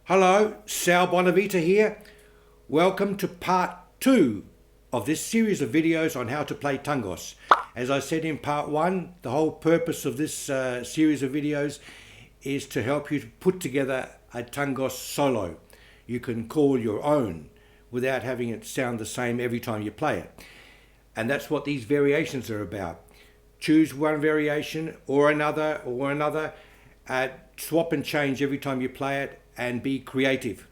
Hello, Sal Bonavita here. Welcome to part 2 of this series of videos on how to play tangos. As I said in part 1, the whole purpose of this series of videos is to help you to put together a tangos solo you can call your own without having it sound the same every time you play it. And that's what these variations are about. Choose one variation or another, swap and change every time you play it, and be creative.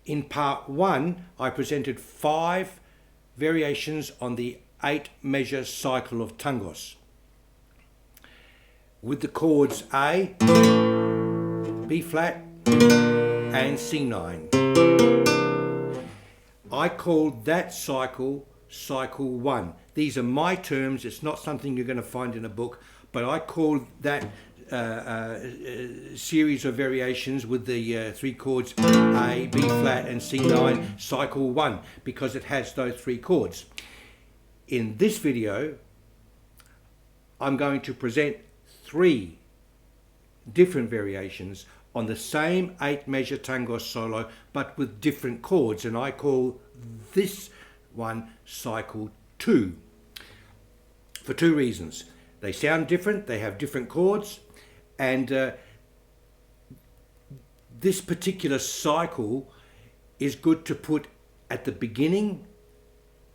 In part 1, I presented 5 variations on the 8-measure cycle of tangos with the chords A, B flat and C9. I called that cycle Cycle 1. These are my terms, it's not something you're going to find in a book, but I called that series of variations with the 3 chords A, B flat and C9 Cycle 1 because it has those 3 chords. In this video I'm going to present 3 different variations on the same 8-measure tango solo but with different chords, and I call this one Cycle 2 for 2 reasons. They sound different, they have different chords, and this particular cycle is good to put at the beginning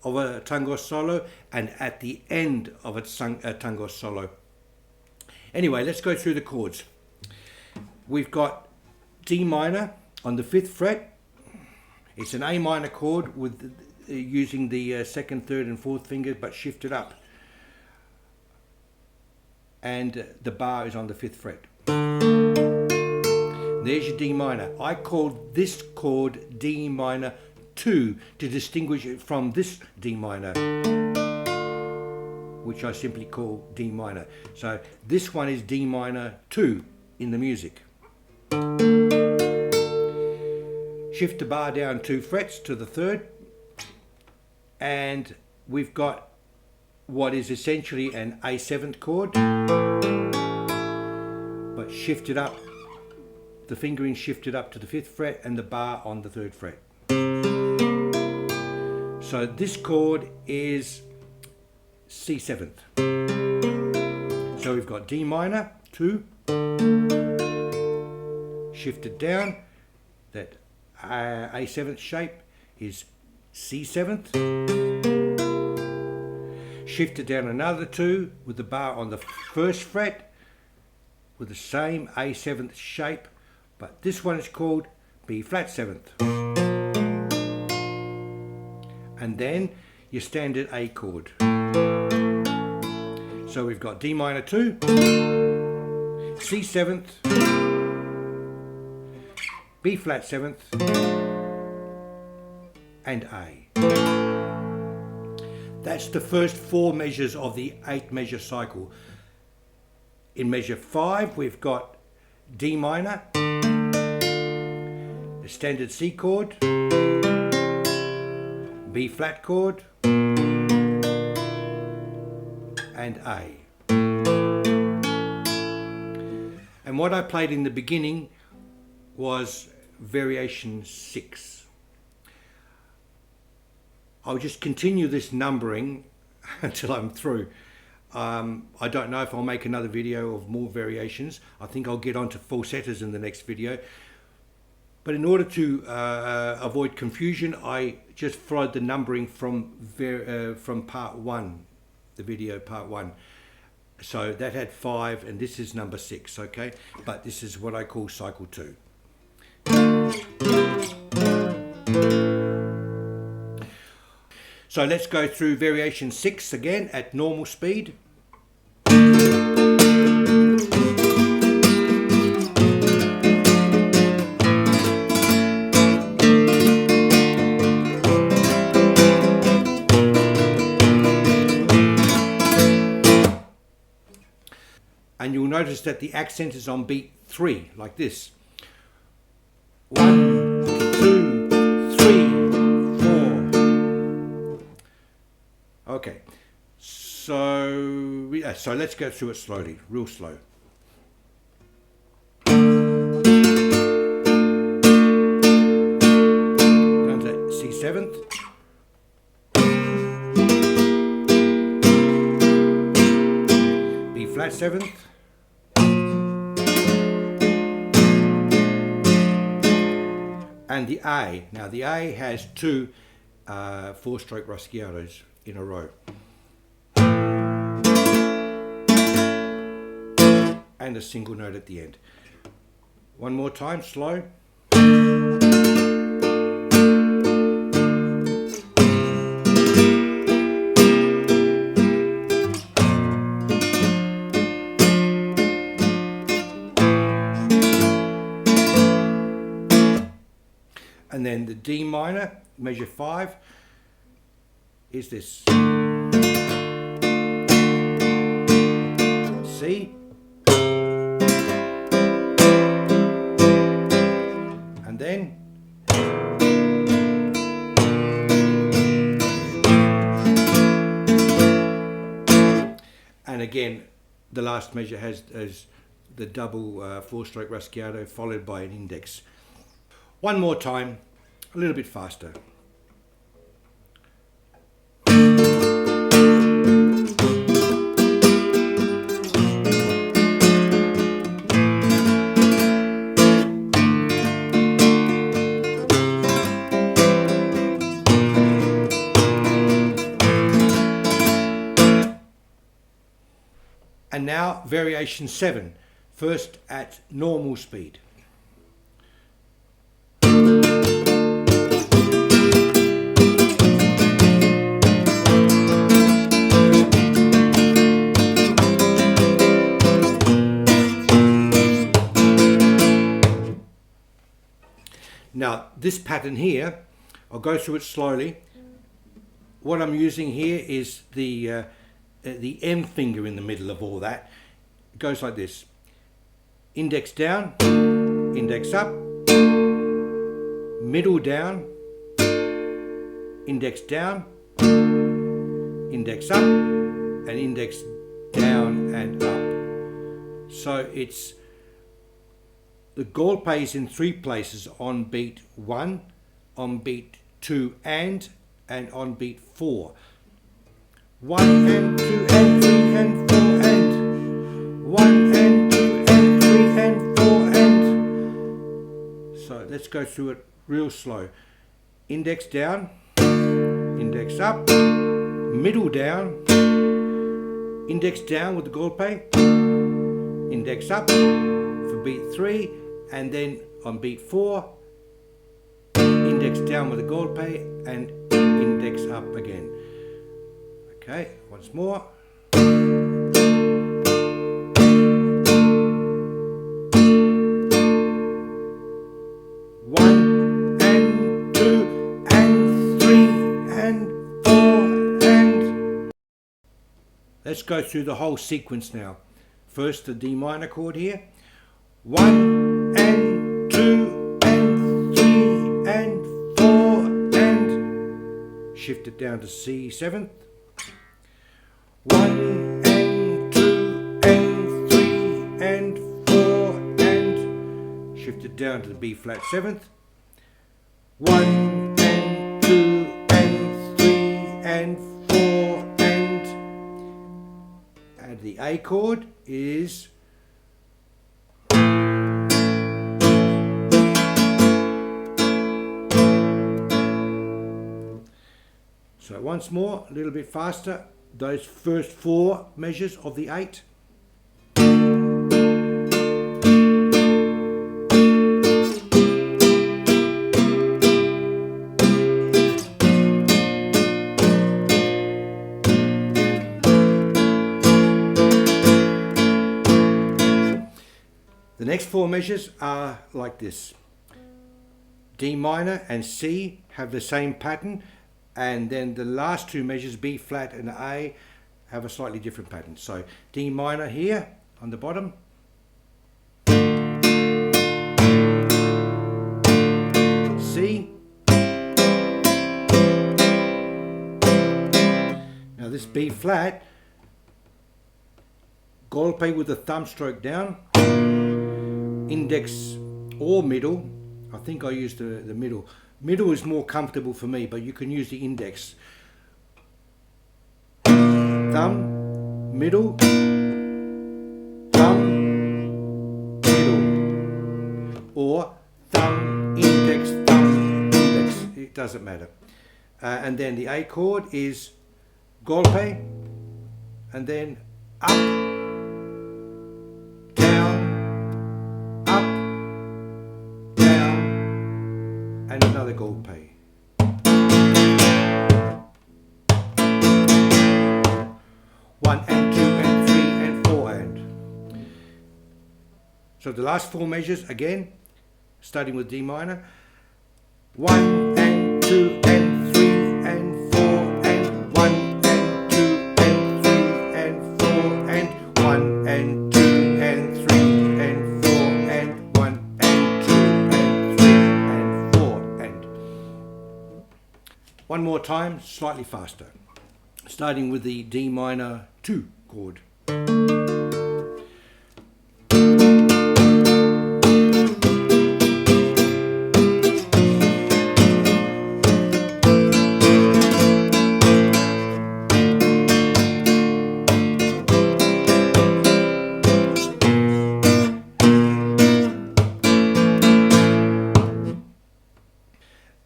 of a tango solo and at the end of a tango solo. Anyway, let's go through the chords. We've got D minor on the 5th fret. It's an A minor chord with using the 2nd, 3rd and 4th finger but shifted up. And the bar is on the 5th fret. There's your D minor. I called this chord D minor 2 to distinguish it from this D minor, which I simply call D minor. So this one is D minor 2 in the music. Shift the bar down 2 frets to the 3rd, and we've got what is essentially an A7th chord, but shifted up, the fingering shifted up to the 5th fret and the bar on the 3rd fret. So this chord is C7th. So we've got D minor 2, shifted down, that A7th shape is C7th, shifted down another 2 with the bar on the 1st fret with the same A7th shape, but this one is called B flat 7th. And then your standard A chord. So we've got D minor 2, C7th, B flat 7th and A. That's the first 4 measures of the 8-measure cycle. In measure 5 we've got D minor, the standard C chord, B flat chord and A. And what I played in the beginning was variation 6. I'll just continue this numbering until I'm through. I don't know if I'll make another video of more variations. I think I'll get on to falsettos in the next video. But in order to avoid confusion, I just followed the numbering from part 1, the video part 1. So that had 5 and this is number 6, okay? But this is what I call cycle 2. So let's go through variation 6 again at normal speed. And you'll notice that the accent is on beat 3, like this. 1, 2, 3, 4. Okay, so let's go through it slowly, real slow. 7th, B flat 7th, and the A. Now the A has two 4-stroke rasgueados in a row. And a single note at the end. One more time, slow. And then the D minor, measure 5, is this. C. And then and again the last measure has the double 4-stroke rasgueado followed by an index. One more time, a little bit faster. And now variation 7, first at normal speed. Now this pattern here, I'll go through it slowly. What I'm using here is the M finger in the middle of all that. It goes like this: index down, index up, middle down, index down, index up, and index down and up. So it's the golpe is in 3 places: on beat 1, on beat 2 and on beat 4. 1 and 2 and 3 and 4 and 1 and 2 and 3 and 4 and. So let's go through it real slow. Index down, index up, middle down, index down with the golpe, index up for beat 3, and then on beat 4, index down with the golpe and index up again. Okay, once more. 1 and 2 and 3 and 4 and. Let's go through the whole sequence now. First the D minor chord here. 1 and 2 and 3 and 4 and. Shift it down to C 7th. 1 and 2 and 3 and 4 and. Shift it down to the B flat 7th. 1 and 2 and 3 and 4 and the A chord is so once more, a little bit faster, those first 4 measures of the 8. The next 4 measures are like this. D minor and C have the same pattern, and then the last 2 measures, B flat and A, have a slightly different pattern. So D minor here on the bottom, C. Now this B flat, golpe with the thumb stroke down, index or middle, I think I used the middle, Middle is more comfortable for me, but you can use the index. Thumb, middle, thumb, middle, or thumb, index, it doesn't matter. And then the A chord is golpe, and then up, down, up, down, and another golpe. One and two and three and four and. So the last four measures again, starting with D minor. 1 and 2 and 3 and 4 and 1 and 2 and 3 and 4 and 1 and 2 and 3 and 4 and 1 and 2 and 3 and 4 and. One more time, slightly faster. Starting with the D minor 2 chord.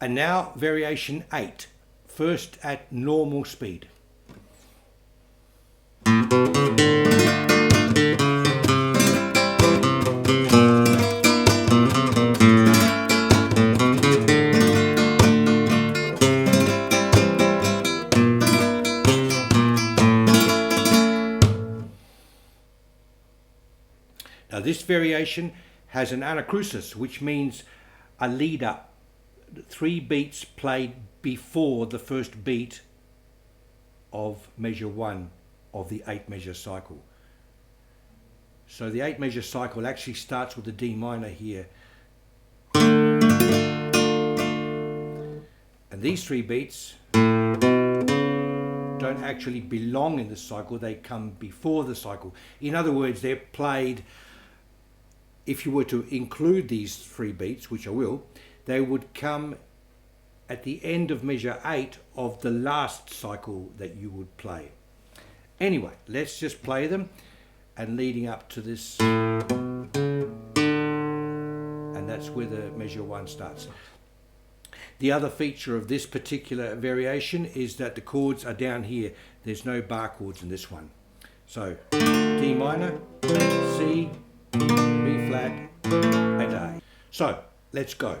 And now variation 8, first at normal speed. Now this variation has an anacrusis, which means a lead up. 3 beats played before the first beat of measure 1 of the 8 measure cycle. So the 8 measure cycle actually starts with the D minor here. And these 3 beats don't actually belong in the cycle, they come before the cycle. In other words, they're played, if you were to include these 3 beats, which I will, they would come at the end of measure 8 of the last cycle that you would play. Anyway, let's just play them, and leading up to this, and that's where the measure 1 starts. The other feature of this particular variation is that the chords are down here. There's no bar chords in this one. So D minor, C, B flat, and A. So let's go.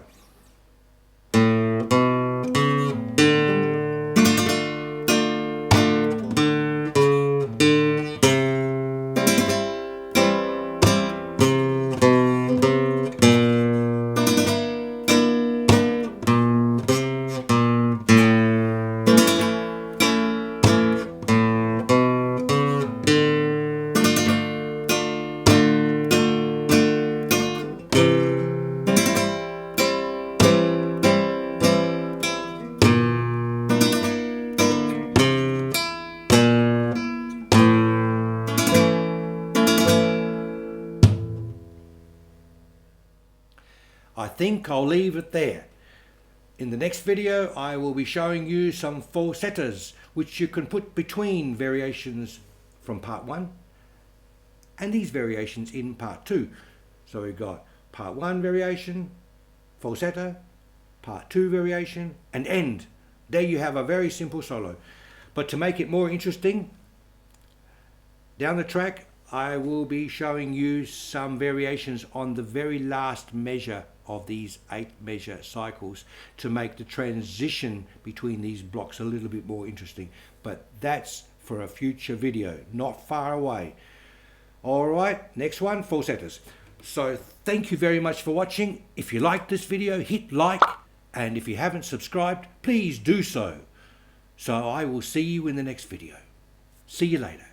I think I'll leave it there. In the next video I will be showing you some falsettas which you can put between variations from part 1 and these variations in part 2. So we've got part 1 variation, falsetto, part 2 variation, and end. There you have a very simple solo. But to make it more interesting, down the track I will be showing you some variations on the very last measure of these 8 measure cycles to make the transition between these blocks a little bit more interesting. But that's for a future video, not far away. Alright, next one, falsettos. So thank you very much for watching. If you liked this video, hit like, and if you haven't subscribed, please do so. So I will see you in the next video. See you later.